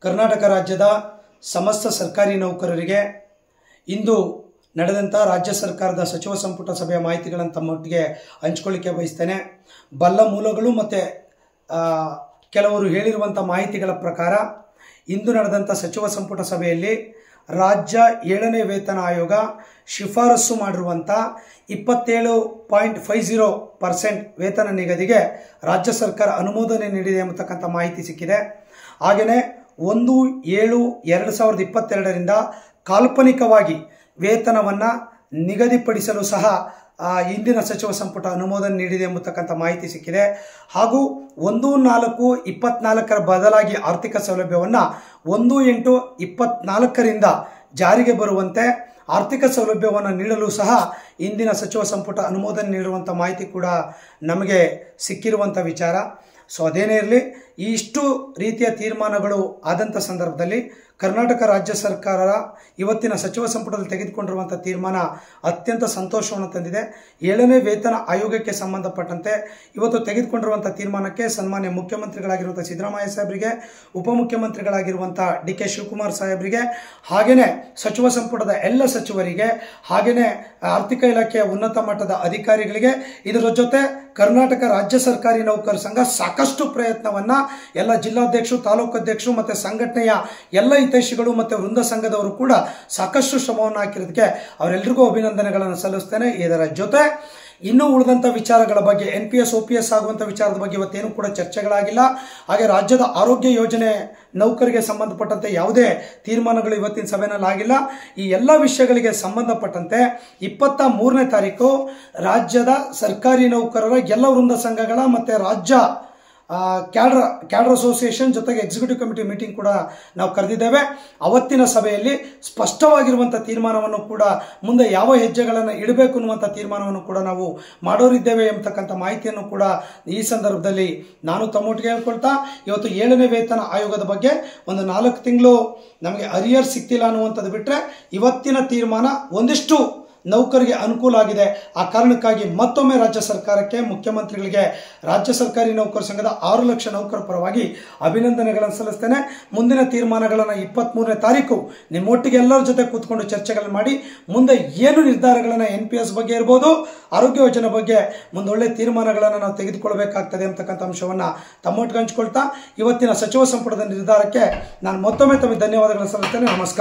ಕರ್ನಾಟಕ ರಾಜ್ಯದ ಸಮಸ್ತ ಸರ್ಕಾರಿ ನೌಕರರಿಗೆ ಇಂದು ನಡೆದಂತ ರಾಜ್ಯ ಸರ್ಕಾರದ ಸಚಿವ ಸಂಪುಟ ಸಭೆಯ ಮಾಹಿತಿಗಳನ್ನು ತಮ್ಮೊಟ್ಟಿಗೆ ಹಂಚಿಕೊಳ್ಳಿಕ್ಕೆ ಬಯಸ್ತೇನೆ. ಬಲ್ಲ ಮೂಲಗಳು ಮತ್ತು ಕೆಲವರು ಹೇಳಿರುವಂಥ ಮಾಹಿತಿಗಳ ಪ್ರಕಾರ ಇಂದು ನಡೆದಂಥ ಸಚಿವ ಸಂಪುಟ ಸಭೆಯಲ್ಲಿ ರಾಜ್ಯ 7ನೇ ವೇತನ ಆಯೋಗ ಶಿಫಾರಸು ಮಾಡಿರುವಂಥ 27.50% ವೇತನ ನಿಗದಿಗೆ ರಾಜ್ಯ ಸರ್ಕಾರ ಅನುಮೋದನೆ ನೀಡಿದೆ ಎಂಬತಕ್ಕಂಥ ಮಾಹಿತಿ ಸಿಕ್ಕಿದೆ. ಹಾಗೆಯೇ 1/7/2022ರಿಂದ ಕಾಲ್ಪನಿಕವಾಗಿ ವೇತನವನ್ನು ನಿಗದಿಪಡಿಸಲು ಸಹ ಇಂದಿನ ಸಚಿವ ಸಂಪುಟ ಅನುಮೋದನೆ ನೀಡಿದೆ ಎಂಬತಕ್ಕಂಥ ಮಾಹಿತಿ ಸಿಕ್ಕಿದೆ. ಹಾಗೂ 1/4/24ರ ಬದಲಾಗಿ ಆರ್ಥಿಕ ಸೌಲಭ್ಯವನ್ನು 1/8/24ರಿಂದ ಜಾರಿಗೆ ಬರುವಂತೆ ಆರ್ಥಿಕ ಸೌಲಭ್ಯವನ್ನು ನೀಡಲು ಸಹ ಇಂದಿನ ಸಚಿವ ಸಂಪುಟ ಅನುಮೋದನೆ ನೀಡುವಂಥ ಮಾಹಿತಿ ಕೂಡ ನಮಗೆ ಸಿಕ್ಕಿರುವಂಥ ವಿಚಾರ. ಸೊ ಅದೇನೇ ಇರಲಿ, ಇಷ್ಟು ರೀತಿಯ ತೀರ್ಮಾನಗಳು ಆದಂಥ ಸಂದರ್ಭದಲ್ಲಿ ಕರ್ನಾಟಕ ರಾಜ್ಯ ಸರ್ಕಾರ ಇವತ್ತಿನ ಸಚಿವ ಸಂಪುಟದಲ್ಲಿ ತೆಗೆದುಕೊಂಡಿರುವಂಥ ತೀರ್ಮಾನ ಅತ್ಯಂತ ಸಂತೋಷವನ್ನು ತಂದಿದೆ. 7ನೇ ವೇತನ ಆಯೋಗಕ್ಕೆ ಸಂಬಂಧಪಟ್ಟಂತೆ ಇವತ್ತು ತೆಗೆದುಕೊಂಡಿರುವಂಥ ತೀರ್ಮಾನಕ್ಕೆ ಸನ್ಮಾನ್ಯ ಮುಖ್ಯಮಂತ್ರಿಗಳಾಗಿರುವಂಥ ಸಿದ್ದರಾಮಯ್ಯ ಸಾಹೇಬರಿಗೆ, ಉಪಮುಖ್ಯಮಂತ್ರಿಗಳಾಗಿರುವಂಥ ಡಿ ಕೆ ಶಿವಕುಮಾರ್ ಸಾಹೇಬರಿಗೆ, ಹಾಗೆಯೇ ಸಚಿವ ಸಂಪುಟದ ಎಲ್ಲ ಸಚಿವರಿಗೆ, ಹಾಗೆಯೇ ಆರ್ಥಿಕ ಇಲಾಖೆಯ ಉನ್ನತ ಮಟ್ಟದ ಅಧಿಕಾರಿಗಳಿಗೆ, ಇದರ ಜೊತೆ ಕರ್ನಾಟಕ ರಾಜ್ಯ ಸರ್ಕಾರಿ ನೌಕರ ಸಂಘ ಸಾಕಷ್ಟು ಪ್ರಯತ್ನವನ್ನ ಎಲ್ಲ ಜಿಲ್ಲಾಧ್ಯಕ್ಷರು, ತಾಲೂಕು ಅಧ್ಯಕ್ಷರು ಮತ್ತು ಸಂಘಟನೆಯ ಎಲ್ಲ ಹಿತೈಷಿಗಳು ಮತ್ತು ವೃಂದ ಸಂಘದವರು ಕೂಡ ಸಾಕಷ್ಟು ಶ್ರಮವನ್ನು ಹಾಕಿರೋದಕ್ಕೆ ಅವರೆಲ್ಲರಿಗೂ ಅಭಿನಂದನೆಗಳನ್ನು ಸಲ್ಲಿಸ್ತೇನೆ. ಇದರ ಜೊತೆ ಇನ್ನೂ ಉಳಿದಂಥ ವಿಚಾರಗಳ ಬಗ್ಗೆ NPS OPS ಆಗುವಂಥ ವಿಚಾರದ ಬಗ್ಗೆ ಇವತ್ತೇನು ಕೂಡ ಚರ್ಚೆಗಳಾಗಿಲ್ಲ. ಹಾಗೆ ರಾಜ್ಯದ ಆರೋಗ್ಯ ಯೋಜನೆ ನೌಕರಿಗೆ ಸಂಬಂಧಪಟ್ಟಂತೆ ಯಾವುದೇ ತೀರ್ಮಾನಗಳು ಇವತ್ತಿನ ಸಭೆಯಲ್ಲಿ ಆಗಿಲ್ಲ. ಈ ಎಲ್ಲ ವಿಷಯಗಳಿಗೆ ಸಂಬಂಧಪಟ್ಟಂತೆ 23ನೇ ತಾರೀಕು ರಾಜ್ಯದ ಸರ್ಕಾರಿ ನೌಕರರ ಎಲ್ಲ ವೃಂದ ಸಂಘಗಳ ಮತ್ತು ರಾಜ್ಯ ಕ್ಯಾಡರ್ ಅಸೋಸಿಯೇಷನ್ ಜೊತೆಗೆ ಎಕ್ಸಿಕ್ಯೂಟಿವ್ ಕಮಿಟಿ ಮೀಟಿಂಗ್ ಕೂಡ ನಾವು ಕರೆದಿದ್ದೇವೆ. ಅವತ್ತಿನ ಸಭೆಯಲ್ಲಿ ಸ್ಪಷ್ಟವಾಗಿರುವಂಥ ತೀರ್ಮಾನವನ್ನು ಕೂಡ ಮುಂದೆ ಯಾವ ಹೆಜ್ಜೆಗಳನ್ನು ಇಡಬೇಕು ಅನ್ನುವಂಥ ತೀರ್ಮಾನವನ್ನು ಕೂಡ ನಾವು ಮಾಡೋರಿದ್ದೇವೆ ಎಂಬತಕ್ಕಂಥ ಮಾಹಿತಿಯನ್ನು ಕೂಡ ಈ ಸಂದರ್ಭದಲ್ಲಿ ನಾನು ತಮ್ಮೊಟ್ಟಿಗೆ ಹೇಳ್ಕೊಳ್ತಾ, ಇವತ್ತು 7ನೇ ವೇತನ ಆಯೋಗದ ಬಗ್ಗೆ ಒಂದು 4 ತಿಂಗಳು ನಮಗೆ ಅರಿಯರ್ ಸಿಕ್ತಿಲ್ಲ ಅನ್ನುವಂಥದ್ದು ಬಿಟ್ಟರೆ ಇವತ್ತಿನ ತೀರ್ಮಾನ ಒಂದಿಷ್ಟು ನೌಕರಿಗೆ ಅನುಕೂಲ ಆಗಿದೆ. ಆ ಕಾರಣಕ್ಕಾಗಿ ಮತ್ತೊಮ್ಮೆ ರಾಜ್ಯ ಸರ್ಕಾರಕ್ಕೆ, ಮುಖ್ಯಮಂತ್ರಿಗಳಿಗೆ, ರಾಜ್ಯ ಸರ್ಕಾರಿ ನೌಕರ ಸಂಘದ 6 ಲಕ್ಷ ನೌಕರ ಪರವಾಗಿ ಅಭಿನಂದನೆಗಳನ್ನು ಸಲ್ಲಿಸ್ತೇನೆ. ಮುಂದಿನ ತೀರ್ಮಾನಗಳನ್ನು 23ನೇ ತಾರೀಕು ನಿಮ್ಮೊಟ್ಟಿಗೆ ಎಲ್ಲರ ಜೊತೆ ಕೂತ್ಕೊಂಡು ಚರ್ಚೆಗಳನ್ನು ಮಾಡಿ ಮುಂದೆ ಏನು ನಿರ್ಧಾರಗಳನ್ನು NPS ಬಗ್ಗೆ ಇರ್ಬೋದು, ಆರೋಗ್ಯ ಯೋಜನೆ ಬಗ್ಗೆ ಮುಂದೊಳ್ಳೆ ತೀರ್ಮಾನಗಳನ್ನು ನಾವು ತೆಗೆದುಕೊಳ್ಳಬೇಕಾಗ್ತದೆ ಅಂತಕ್ಕಂಥ ಅಂಶವನ್ನು ತಮ್ಮೊಟ್ಟಿಗೆ ಹಂಚಿಕೊಳ್ತಾ ಇವತ್ತಿನ ಸಚಿವ ಸಂಪುಟದ ನಿರ್ಧಾರಕ್ಕೆ ನಾನು ಮತ್ತೊಮ್ಮೆ ತಮಗೆ ಧನ್ಯವಾದಗಳನ್ನು ಸಲ್ಲಿಸ್ತೇನೆ. ನಮಸ್ಕಾರ.